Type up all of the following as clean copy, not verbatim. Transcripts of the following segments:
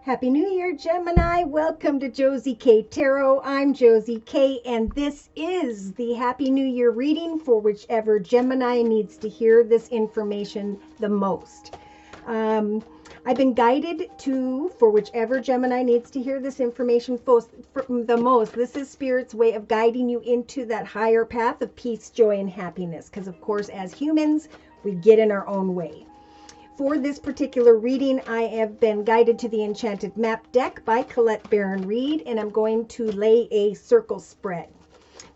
Happy New Year, Gemini. Welcome to Josie K Tarot. I'm Josie K, and this is the Happy New Year reading for whichever Gemini needs to hear this information the most. I've been guided for whichever Gemini needs to hear this information the most. This is Spirit's way of guiding you into that higher path of peace, joy, and happiness. Because, of course, as humans, we get in our own way. For this particular reading, I have been guided to the Enchanted Map deck by Colette Baron-Reid, and I'm going to lay a circle spread.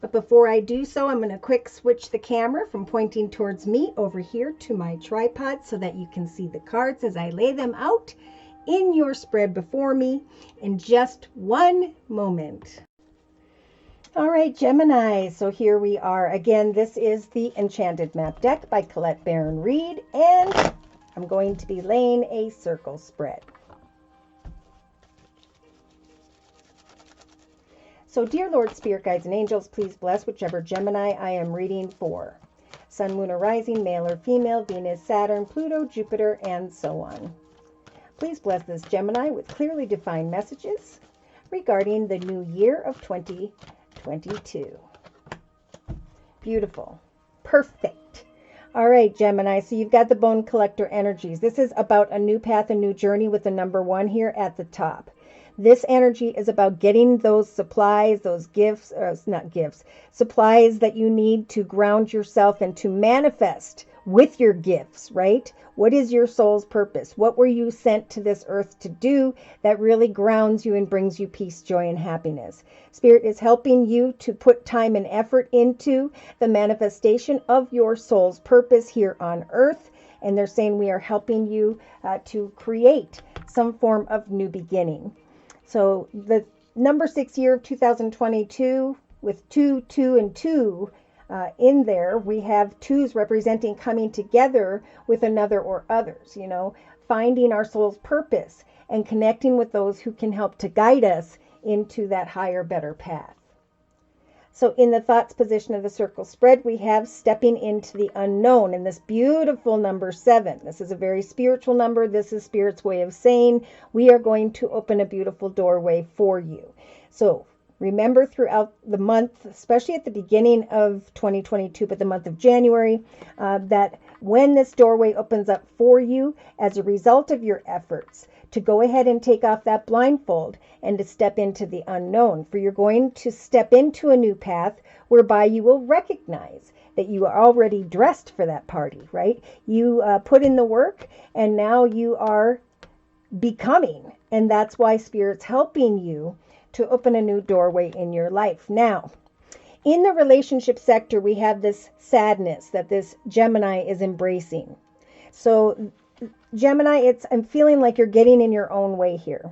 But before I do so, I'm going to quick switch the camera from pointing towards me over here to my tripod so that you can see the cards as I lay them out in your spread before me in just one moment. All right, Gemini, so here we are. Again, this is the Enchanted Map deck by Colette Baron-Reid, and I'm going to be laying a circle spread. So, dear Lord, Spirit Guides, and Angels, please bless whichever Gemini I am reading for. Sun, Moon, or Rising, male or female, Venus, Saturn, Pluto, Jupiter, and so on. Please bless this Gemini with clearly defined messages regarding the new year of 2022. Beautiful. Perfect. All right, Gemini, so you've got the Bone Collector energies. This is about a new path, a new journey with the number 1 here at the top. This energy is about getting those supplies, those gifts, supplies that you need to ground yourself and to manifest with your gifts, right? What is your soul's purpose? What were you sent to this earth to do that really grounds you and brings you peace, joy, and happiness? Spirit is helping you to put time and effort into the manifestation of your soul's purpose here on earth. And they're saying we are helping you to create some form of new beginning. So the number 6 year of 2022 with 2, 2, and 2 in there, we have 2s representing coming together with another or others, you know, finding our soul's purpose and connecting with those who can help to guide us into that higher, better path. So in the thoughts position of the circle spread, we have stepping into the unknown in this beautiful number 7. This is a very spiritual number. This is Spirit's way of saying we are going to open a beautiful doorway for you. So remember throughout the month, especially at the beginning of 2022, but the month of January, that when this doorway opens up for you as a result of your efforts, to go ahead and take off that blindfold and to step into the unknown. For you're going to step into a new path whereby you will recognize that you are already dressed for that party, right? You put in the work and now you are becoming. And that's why Spirit's helping you to open a new doorway in your life. Now, in the relationship sector, we have this sadness that this Gemini is embracing. So Gemini, I'm feeling like you're getting in your own way here.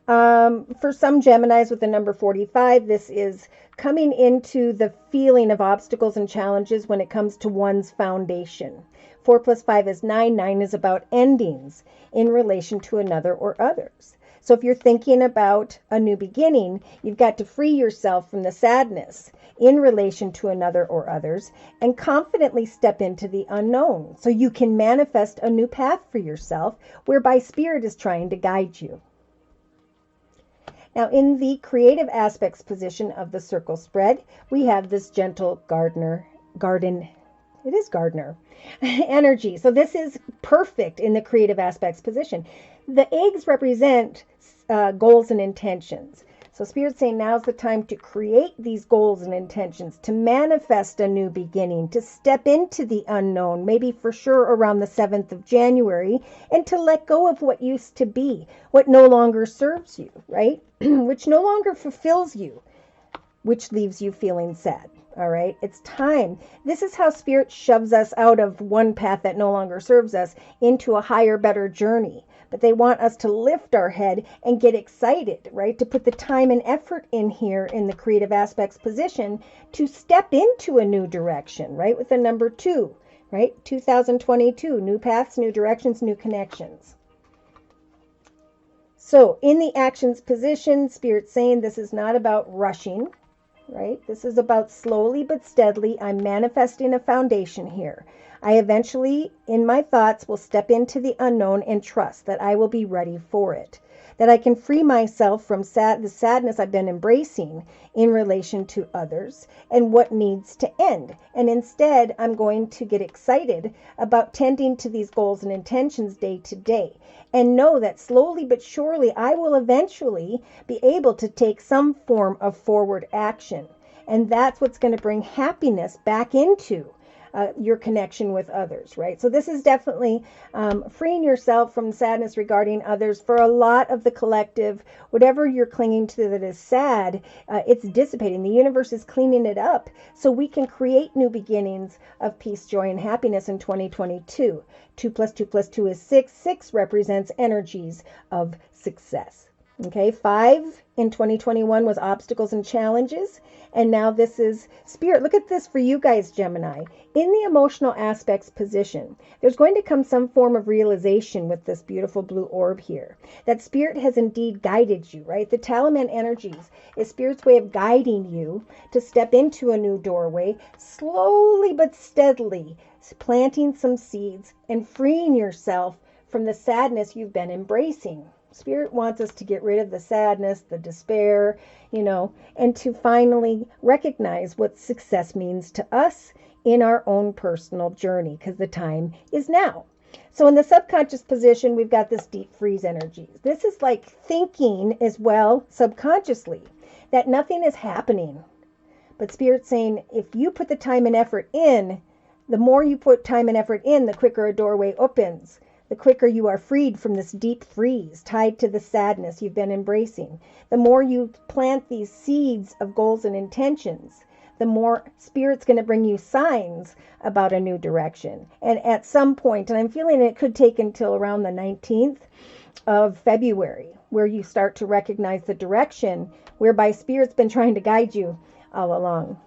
For some Geminis with the number 45, this is coming into the feeling of obstacles and challenges when it comes to one's foundation. 4 plus 5 is 9. 9 is about endings in relation to another or others. So if you're thinking about a new beginning, you've got to free yourself from the sadness in relation to another or others and confidently step into the unknown so you can manifest a new path for yourself whereby Spirit is trying to guide you. Now, in the creative aspects position of the circle spread, we have this gentle gardener energy. So this is perfect in the creative aspects position. The eggs represent goals and intentions. So Spirit's saying now's the time to create these goals and intentions, to manifest a new beginning, to step into the unknown, maybe for sure around the 7th of January, and to let go of what used to be, what no longer serves you, right? Which no longer fulfills you, which leaves you feeling sad. All right, it's time. This is how Spirit shoves us out of one path that no longer serves us into a higher, better journey. But they want us to lift our head and get excited, right? To put the time and effort in here in the creative aspects position to step into a new direction, right? With the number 2, right? 2022, new paths, new directions, new connections. So in the actions position, Spirit's saying this is not about rushing, right? This is about slowly but steadily. I'm manifesting a foundation here. I eventually, in my thoughts, will step into the unknown and trust that I will be ready for it, that I can free myself from the sadness I've been embracing in relation to others and what needs to end. And instead, I'm going to get excited about tending to these goals and intentions day to day, and know that slowly but surely I will eventually be able to take some form of forward action. And that's what's going to bring happiness back into your connection with others, right? So this is definitely freeing yourself from sadness regarding others. For a lot of the collective, whatever you're clinging to that is sad, it's dissipating. The universe is cleaning it up so we can create new beginnings of peace, joy, and happiness in 2022. 2 plus 2 plus 2 is 6. 6 represents energies of success. Okay, 5 in 2021 was obstacles and challenges. And now this is spirit. Look at this for you guys, Gemini. In the emotional aspects position, there's going to come some form of realization with this beautiful blue orb here. That spirit has indeed guided you, right? The Talisman energies is spirit's way of guiding you to step into a new doorway, slowly but steadily, planting some seeds and freeing yourself from the sadness you've been embracing. Spirit wants us to get rid of the sadness, the despair, and to finally recognize what success means to us in our own personal journey, because the time is now. So in the subconscious position, we've got this deep freeze energies. This is like thinking as well subconsciously that nothing is happening. But Spirit's saying if you put the time and effort in, the more you put time and effort in, the quicker a doorway opens. The quicker you are freed from this deep freeze tied to the sadness you've been embracing. The more you plant these seeds of goals and intentions, the more Spirit's going to bring you signs about a new direction. And at some point, and I'm feeling it could take until around the 19th of February, where you start to recognize the direction whereby Spirit's been trying to guide you all along.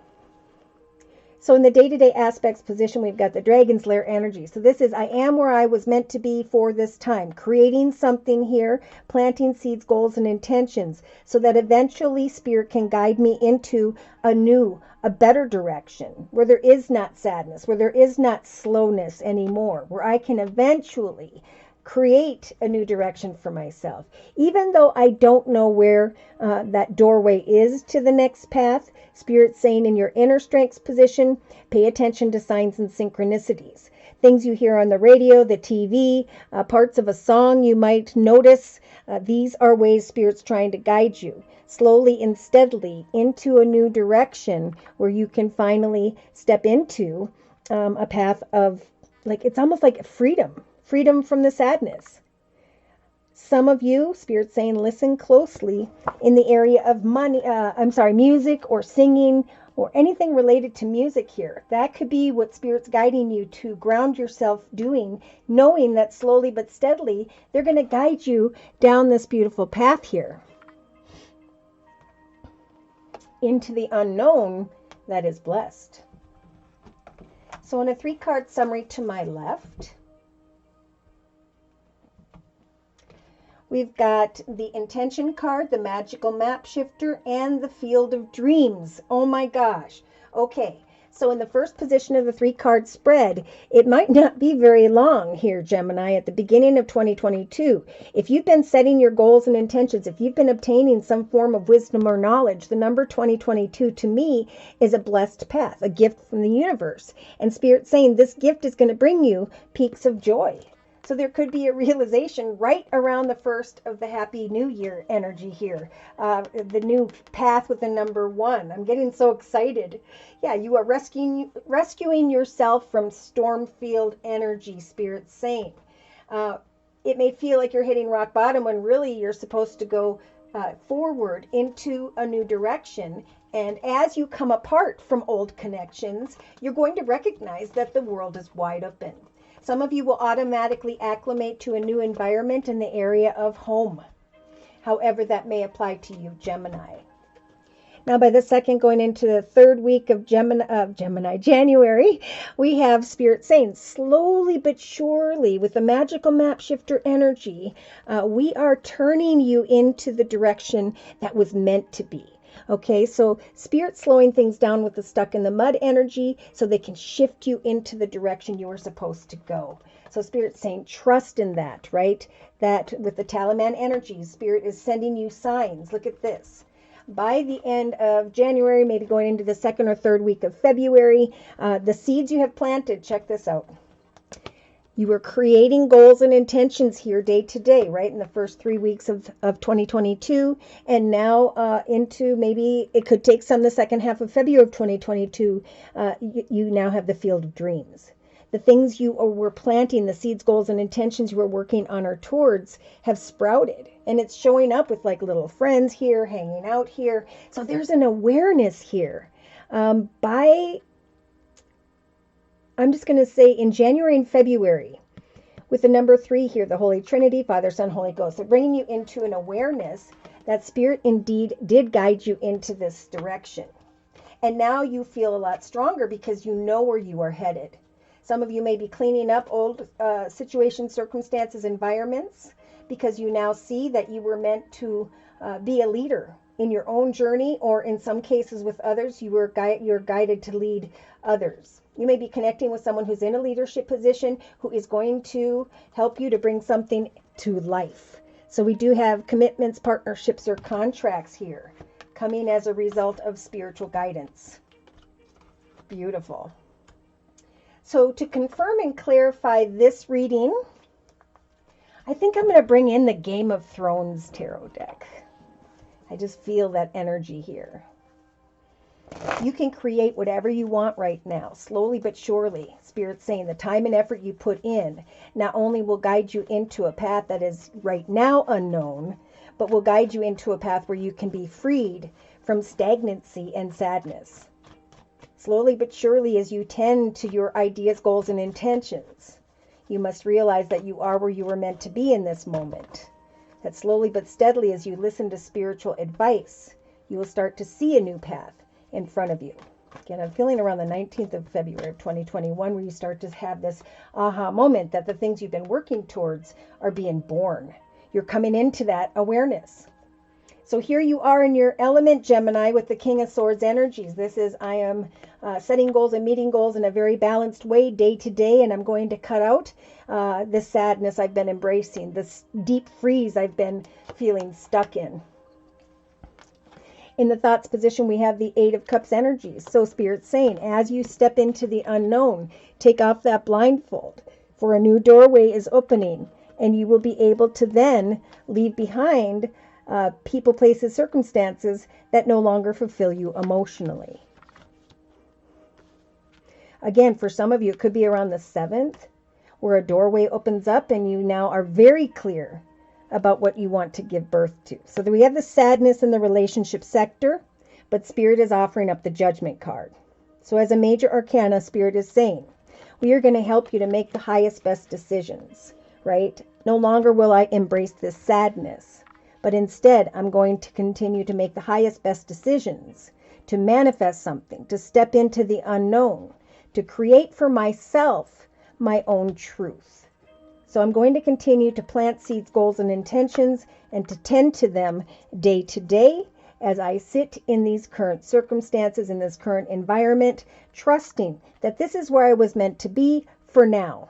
So in the day-to-day aspects position, we've got the Dragon's Lair energy. So this is, I am where I was meant to be for this time, creating something here, planting seeds, goals, and intentions, so that eventually Spirit can guide me into a better direction, where there is not sadness, where there is not slowness anymore, where I can eventually create a new direction for myself. Even though I don't know where that doorway is to the next path, Spirit's saying in your inner strengths position, pay attention to signs and synchronicities. Things you hear on the radio, the TV, parts of a song you might notice. These are ways Spirit's trying to guide you slowly and steadily into a new direction where you can finally step into a path of, it's almost like freedom from the sadness. Some of you, Spirit's saying, listen closely in the area of music or singing or anything related to music here. That could be what Spirit's guiding you to ground yourself doing, knowing that slowly but steadily, they're going to guide you down this beautiful path here into the unknown that is blessed. So in a 3-card summary to my left, we've got the intention card, the magical map shifter, and the field of dreams. Oh my gosh. Okay, so in the first position of the 3-card spread, it might not be very long here, Gemini, at the beginning of 2022. If you've been setting your goals and intentions, if you've been obtaining some form of wisdom or knowledge, the number 2022 to me is a blessed path, a gift from the universe. And Spirit's saying this gift is going to bring you peaks of joy. So there could be a realization right around the first of the Happy New Year energy here. The new path with the number 1. I'm getting so excited. Yeah, you are rescuing yourself from storm field energy, Spirit's saying. It may feel like you're hitting rock bottom when really you're supposed to go forward into a new direction. And as you come apart from old connections, you're going to recognize that the world is wide open. Some of you will automatically acclimate to a new environment in the area of home. However that may apply to you, Gemini. Now, by the second going into the 3rd week of January, we have Spirit saying, slowly but surely, with the magical map shifter energy, we are turning you into the direction that was meant to be. Okay, so Spirit slowing things down with the stuck in the mud energy so they can shift you into the direction you were supposed to go. So Spirit's saying trust in that, right? That with the Talisman energy, Spirit is sending you signs. Look at this. By the end of January, maybe going into the 2nd or 3rd week of February, the seeds you have planted, check this out. You were creating goals and intentions here day to day, right? In the first 3 weeks of 2022. And now into maybe it could take some the second half of February of 2022. You now have the field of dreams. The things you were planting, the seeds, goals, and intentions you were working on or towards have sprouted. And it's showing up with like little friends here, hanging out here. So there's an awareness here. I'm just going to say in January and February, with the number 3 here, the Holy Trinity, Father, Son, Holy Ghost, they're bringing you into an awareness that Spirit indeed did guide you into this direction. And now you feel a lot stronger because you know where you are headed. Some of you may be cleaning up old situations, circumstances, environments, because you now see that you were meant to be a leader in your own journey, or in some cases with others, you're guided to lead others. You may be connecting with someone who's in a leadership position who is going to help you to bring something to life. So we do have commitments, partnerships, or contracts here coming as a result of spiritual guidance. Beautiful. So to confirm and clarify this reading, I think I'm going to bring in the Game of Thrones tarot deck. I just feel that energy here. You can create whatever you want right now, slowly but surely. Spirit's saying the time and effort you put in not only will guide you into a path that is right now unknown, but will guide you into a path where you can be freed from stagnancy and sadness. Slowly but surely, as you tend to your ideas, goals, and intentions, you must realize that you are where you were meant to be in this moment. That slowly but steadily, as you listen to spiritual advice, you will start to see a new path in front of you. Again, I'm feeling around the 19th of February of 2021 where you start to have this aha moment that the things you've been working towards are being born. You're coming into that awareness. So here you are in your element, Gemini, with the King of Swords energies. This is, I am setting goals and meeting goals in a very balanced way day to day, and I'm going to cut out this sadness I've been embracing, this deep freeze I've been feeling stuck in. In the thoughts position, we have the 8 of Cups energies. So Spirit's saying, as you step into the unknown, take off that blindfold, for a new doorway is opening, and you will be able to then leave behind people, places, circumstances that no longer fulfill you emotionally. Again, for some of you, it could be around the 7th, where a doorway opens up and you now are very clear about what you want to give birth to. So we have the sadness in the relationship sector, but Spirit is offering up the Judgment card. So as a major arcana, Spirit is saying, we are going to help you to make the highest, best decisions, right? No longer will I embrace this sadness, but instead I'm going to continue to make the highest, best decisions, to manifest something, to step into the unknown, to create for myself my own truth. So I'm going to continue to plant seeds, goals, and intentions, and to tend to them day to day as I sit in these current circumstances, in this current environment, trusting that this is where I was meant to be for now.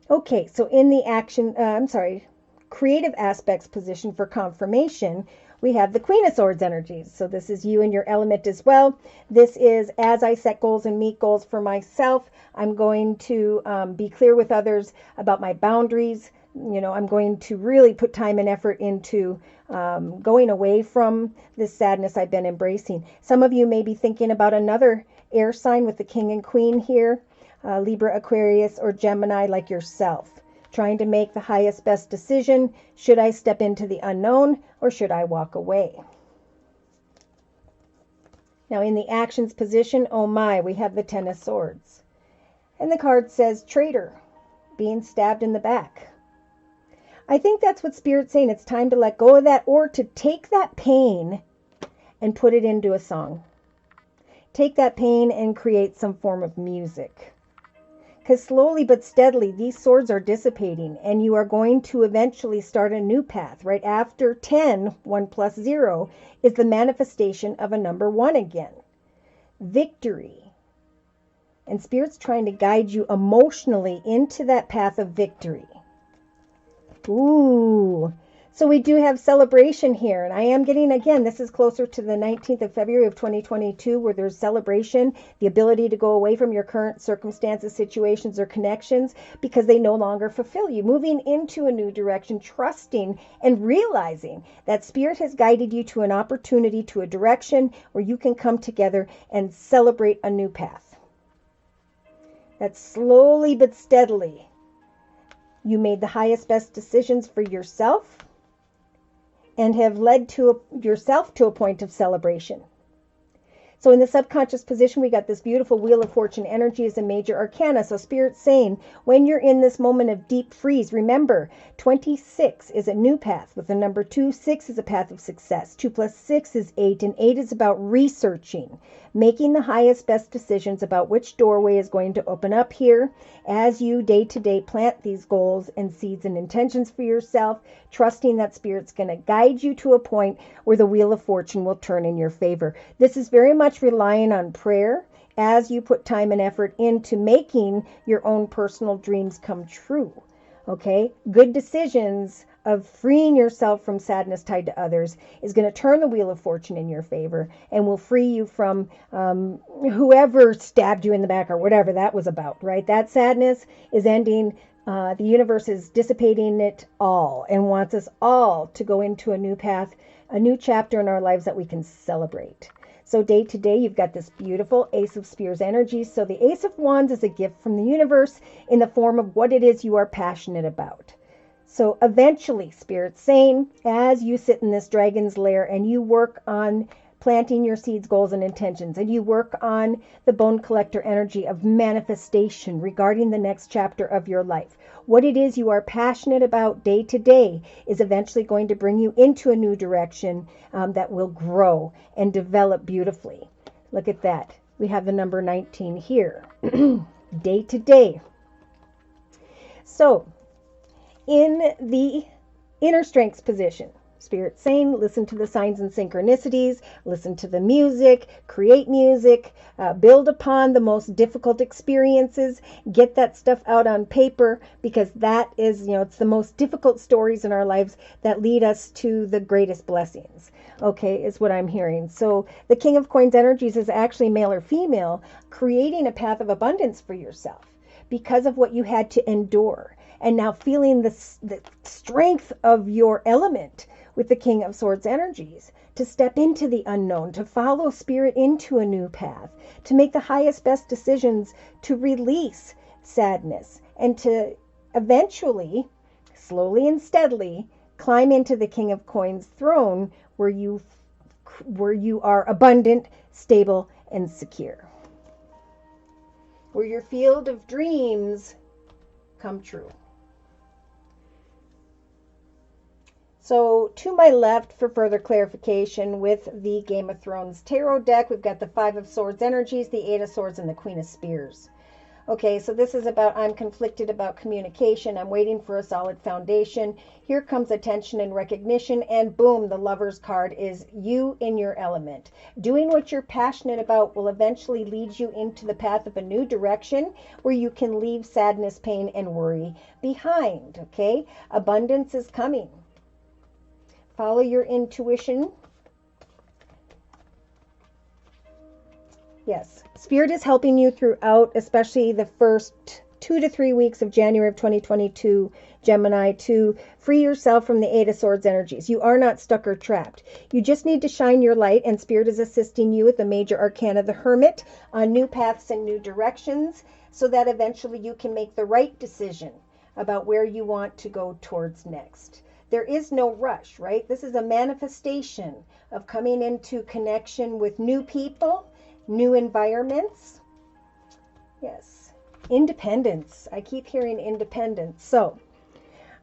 Okay, so in the creative aspects position for confirmation, we have the Queen of Swords energies. So this is you and your element as well. This is as I set goals and meet goals for myself, I'm going to be clear with others about my boundaries. I'm going to really put time and effort into going away from this sadness I've been embracing. Some of you may be thinking about another air sign with the King and Queen here, Libra, Aquarius, or Gemini like yourself. Trying to make the highest, best decision. Should I step into the unknown or should I walk away? Now in the actions position, oh my, we have the 10 of Swords. And the card says traitor, being stabbed in the back. I think that's what Spirit's saying. It's time to let go of that, or to take that pain and put it into a song. Take that pain and create some form of music. Because slowly but steadily, these swords are dissipating, and you are going to eventually start a new path. Right after 10, 1 plus 0, is the manifestation of a number 1 again. Victory. And Spirit's trying to guide you emotionally into that path of victory. Ooh. So we do have celebration here, and I am getting, again, this is closer to the 19th of February of 2022, where there's celebration, the ability to go away from your current circumstances, situations, or connections because they no longer fulfill you. Moving into a new direction, trusting and realizing that Spirit has guided you to an opportunity, to a direction where you can come together and celebrate a new path. That's slowly but steadily. You made the highest, best decisions for yourself and have led yourself to a point of celebration. So in the subconscious position, we got this beautiful Wheel of Fortune energy as a major arcana. So Spirit's saying, when you're in this moment of deep freeze, remember, 26 is a new path with the number 2. 6 is a path of success. 2 plus 6 is 8, and 8 is about researching, making the highest, best decisions about which doorway is going to open up here as you day to day plant these goals and seeds and intentions for yourself, trusting that Spirit's going to guide you to a point where the Wheel of Fortune will turn in your favor. This is very much relying on prayer as you put time and effort into making your own personal dreams come true. Okay? Good decisions of freeing yourself from sadness tied to others is going to turn the Wheel of Fortune in your favor and will free you from whoever stabbed you in the back or whatever that was about, right? That sadness is ending. The universe is dissipating it all and wants us all to go into a new path, a new chapter in our lives that we can celebrate. So day to day, you've got this beautiful Ace of Spears energy. So the Ace of Wands is a gift from the universe in the form of what it is you are passionate about. So eventually, Spirit's saying, as you sit in this dragon's lair and you work on planting your seeds, goals, and intentions, and you work on the bone collector energy of manifestation regarding the next chapter of your life, what it is you are passionate about day to day is eventually going to bring you into a new direction that will grow and develop beautifully. Look at that. We have the number 19 here. Day to day. So, in the inner strengths position, Spirit's saying, listen to the signs and synchronicities, listen to the music, create music, build upon the most difficult experiences, get that stuff out on paper, because that is, it's the most difficult stories in our lives that lead us to the greatest blessings. Okay, is what I'm hearing. So the King of Coins energies is actually male or female, creating a path of abundance for yourself because of what you had to endure. And now feeling the strength of your element with the King of Swords energies, to step into the unknown, to follow Spirit into a new path, to make the highest, best decisions, to release sadness, and to eventually, slowly and steadily, climb into the King of Coins throne where you are abundant, stable, and secure. Where your field of dreams come true. So to my left, for further clarification, with the Game of Thrones Tarot deck, we've got the Five of Swords energies, the Eight of Swords, and the Queen of Spears. Okay, so this is about, I'm conflicted about communication. I'm waiting for a solid foundation. Here comes attention and recognition, and boom, the Lover's card is you in your element. Doing what you're passionate about will eventually lead you into the path of a new direction where you can leave sadness, pain, and worry behind, okay? Abundance is coming. Follow your intuition. Yes, Spirit is helping you throughout, especially the first 2 to 3 weeks of January of 2022, Gemini, to free yourself from the Eight of Swords energies. You are not stuck or trapped. You just need to shine your light, and Spirit is assisting you with the major arcana, the Hermit, on new paths and new directions, so that eventually you can make the right decision about where you want to go towards next. There is no rush, right? This is a manifestation of coming into connection with new people, new environments. Yes. Independence. I keep hearing independence. So,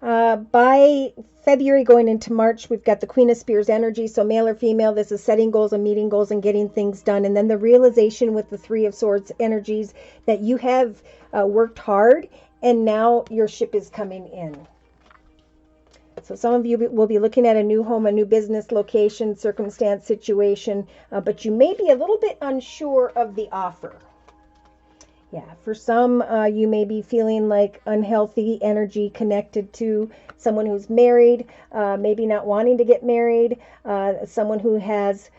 By February going into March, we've got the Queen of Spears energy. So male or female, this is setting goals and meeting goals and getting things done. And then the realization with the Three of Swords energies that you have worked hard and now your ship is coming in. So some of you will be looking at a new home, a new business location, circumstance, situation, but you may be a little bit unsure of the offer. Yeah, for some, you may be feeling like unhealthy energy connected to someone who's married, maybe not wanting to get married, someone who has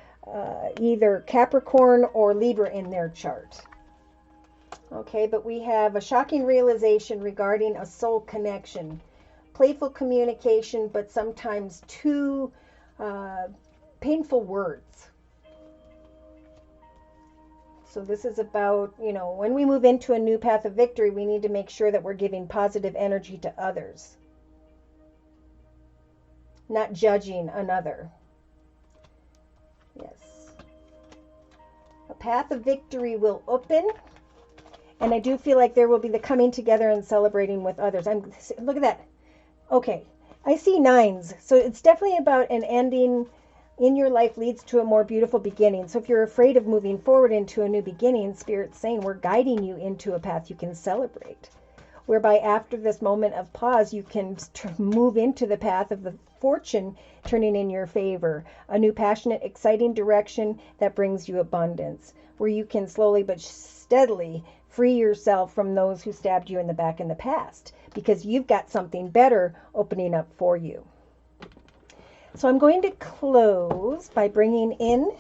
either Capricorn or Libra in their chart. Okay, but we have a shocking realization regarding a soul connection. Playful communication, but sometimes too painful words. So this is about, when we move into a new path of victory, we need to make sure that we're giving positive energy to others, not judging another. Yes. A path of victory will open, and I do feel like there will be the coming together and celebrating with others. Look at that. Okay, I see 9s. So it's definitely about an ending in your life leads to a more beautiful beginning. So if you're afraid of moving forward into a new beginning, Spirit's saying we're guiding you into a path you can celebrate. Whereby after this moment of pause, you can move into the path of the fortune turning in your favor. A new passionate, exciting direction that brings you abundance. Where you can slowly but steadily free yourself from those who stabbed you in the back in the past. Because you've got something better opening up for you. So I'm going to close by bringing in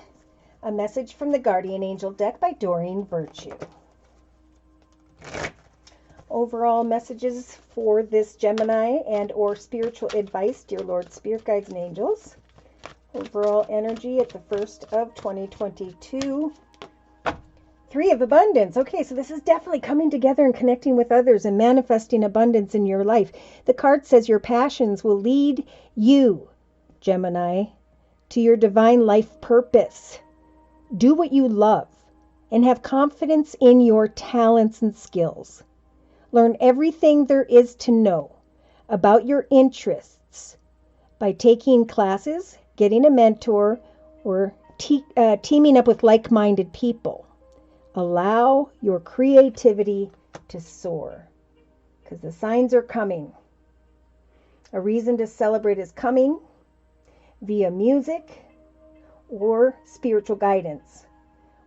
a message from the Guardian Angel deck by Doreen Virtue. Overall messages for this Gemini and or spiritual advice, dear Lord, Spirit Guides and Angels. Overall energy at the 1st of 2022. 3 of abundance. Okay, so this is definitely coming together and connecting with others and manifesting abundance in your life. The card says your passions will lead you, Gemini, to your divine life purpose. Do what you love and have confidence in your talents and skills. Learn everything there is to know about your interests by taking classes, getting a mentor, or teaming up with like-minded people. Allow your creativity to soar because the signs are coming. A reason to celebrate is coming via music or spiritual guidance,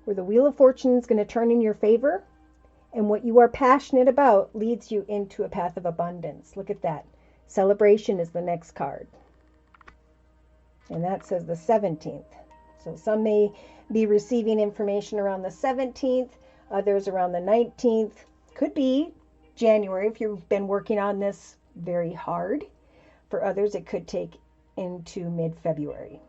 where the Wheel of Fortune is going to turn in your favor, and what you are passionate about leads you into a path of abundance. Look at that. Celebration is the next card. And that says the 17th. So some may be receiving information around the 17th, others around the 19th. Could be January if you've been working on this very hard. For others, it could take into mid-February.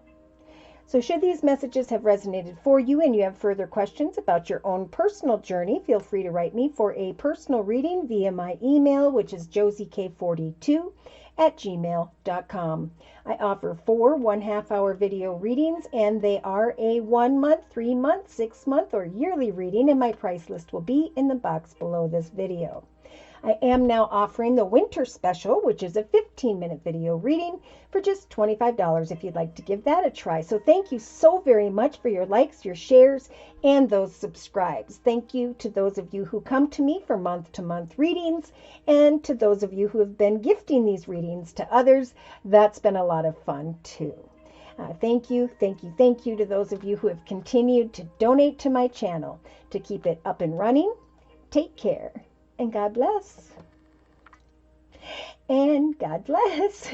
So should these messages have resonated for you and you have further questions about your own personal journey, feel free to write me for a personal reading via my email, which is josiek42@gmail.com. I offer 4 1/2-hour video readings, and they are a 1 month, 3 month, 6 month, or yearly reading, and my price list will be in the box below this video. I am now offering the winter special, which is a 15-minute video reading for just $25 if you'd like to give that a try. So thank you so very much for your likes, your shares, and those subscribes. Thank you to those of you who come to me for month-to-month readings, and to those of you who have been gifting these readings to others. That's been a lot of fun too. Thank you to those of you who have continued to donate to my channel to keep it up and running. Take care. And God bless. And God bless.